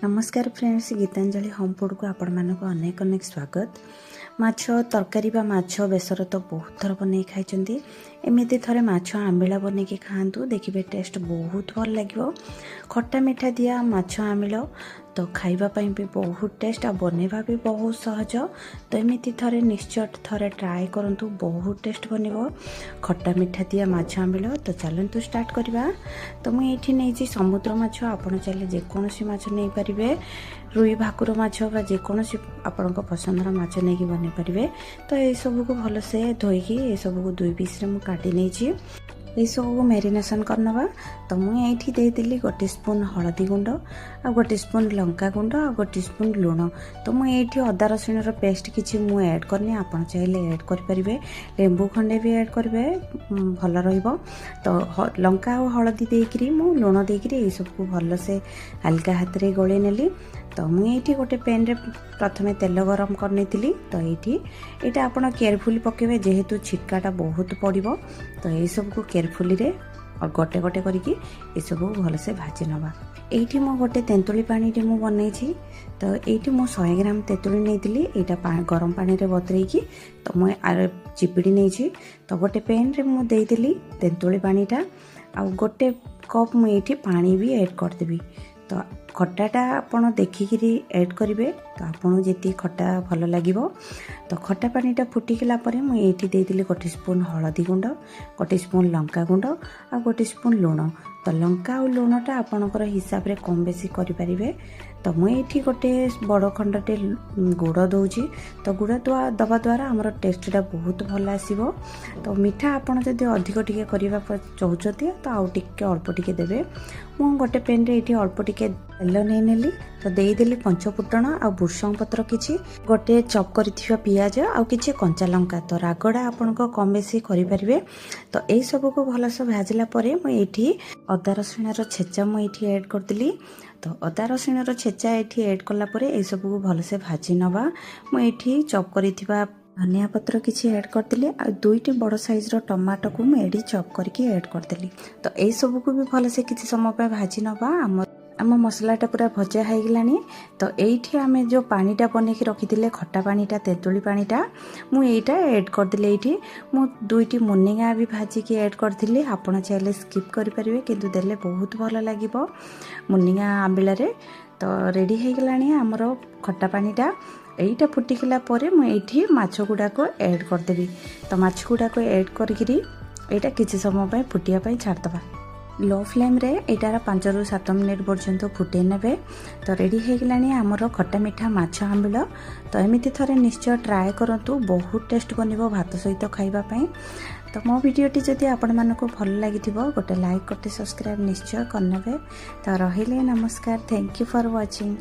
नमस्कार friends, Geetanjali home food को आपण मानक अनेक अनेक स्वागत। माछ तरकारी बा माछ बेसर तो बहुत थर बन खाई एमती थे माछ आंबिला बन के खातु देखिए टेस्ट बहुत भल लगे। खट्टा मीठा दिया माछ आंबिल तो खाइबापी भी बहुत टेस्ट आ बनवा भी बहुत सहज। तो एमती थे निश्चय थे ट्राए करूँ, बहुत टेस्ट बन खट्टा मीठा दिया माछ आंबिल। तो चलतु स्टार्ट करवा। तो मुझे नहीं समुद्र माछ, आपड़ चाहिए जेकोसी माछ नहीं पारे, रुई भाकुर माछ बा जेकोसी आपण पसंदर माछ नहीं बन पारे। तो ये सब को भलसे धोईकी ये सब को 2 पीस रे मु काटी नहीं ये सब को मैरिनेशन करनवा। तो मुझे देदेली 1 स्पून हलदी गुंड आ 1 स्पून लंका गुंड आ 1 स्पून लुण। तो मुझे अदा रसुण पेस्ट किसी मुझे ऐड करनी, आप चाहिए ऐड करेंगे, लेंबू खंडे भी ऐड करेंगे भल रहिबो। तो लंका और हलदी देकरी मु लुण देकरी ये सब को भलसे हल्का हाथ रे गले नेली। तो मुझे गोटे पैन रे प्रथमे तेल गरम करनी। तो ये आपड़ केयरफुली पकेबे जेहेतु छिटकाटा बहुत पड़ो। तो ये सब को केयरफुली रे और गोटे गोटे करके ये सब को भलसे भाजी नवा। ये मो गोटे तेंतुली पानी रे मु बनई। तो ये मु 100 ग्राम तेंतुली नहीं, यहाँ गरम पानी रे बतरेकी तो मुझे चिपिड़ी नहीं। तो गोटे पैन रे मु देदेली तेंतुली पानीटा आ गोटे कप मुझे पानी भी ऐड करदेवी। तो खट्टाटा आपड़ देखिकी ऐड करेंगे, तो आपको जी खट्टा भल लगे। तो खट्टा पानीटा फुटिकला मुझे देदेली 1 स्पून हलदी गुंड, 1 स्पून लंका गुंड आ 1 स्पून लुण। तो लंका और लुणटा आपणकर हिसाब रे कम बेसी करें। तो मुझे गोटे बड़ खंडटे गुड़ दूची। तो गुड़ दबा द्वारा आमर टेस्टा बहुत भल आसो। तो मीठा आपड़ जब अधिक टिके करने चाहते तो आउ टिके अल्प टिके देवे। मु गोटे पेन रे ये अल्प टिके तेल नहीं नेली। तो देदेली पंचफुटण आ भृषंग पत्र किछि, गोटे चॉप करिथिबा पियाज आ किछि कंचा लंका। तो रागड़ा आपन को कम बेसी करि परिबे। तो ए सब को भलसे भाजला परे मु एठी अदा रसुण छेचा मु एठी ऐड करदिली। तो अदा रसुण छेचा एठी ऐड कला परे ए सब को भलसे भाजी नवा। मु एठी चॉप करिथिबा धनिया पत्र किछि ऐड करदिली आ 2टी बड़ साइज रो टमाटो को मु एडी चॉप करके ऐड करदिली। तो ए सब को भी भलसे किछि समय पे भाजी नवा। आम मसलाटा पूरा भजा हो गलानी। तो ये आम जो पानीटा बनैकी रखी खट्टा पानीटा तेंतुली पानीटा मुझे ऐड करदेली। ये मु 2टी मुनिगा भी भाजिकी ऐड करी। आपड़ चाहिए स्किप करेंगे किंतु देले बहुत भल लगे मुनिगा आंबिल। तो रेडी हो गलानी आमर खट्टा पानीटा। यहीटा फुटिकला मुझे माछ गुड़ाक ऐड करदेवी। तो माछ गुड़ाक ऐड करी यहाँ किसी समय फुटियापाई छाड़दबा। लो फ्लेम रे एटार 5 ରୁ 7 मिनिट पर्यंत फुटे नेबे। तो रेडी हो गलानी आमर खट्टा मीठा माछ आंबिल। तो एमती थे निश्चय ट्राए करूँ, बहुत टेस्ट बनिबो भात सहित खाइबापी। तो मो वीडियोटी जदि आपण मानक भल लगी गोटे लाइक गोटे सब्सक्राइब निश्चय करने। तो रहिले नमस्कार, थैंक यू फॉर वाचिंग।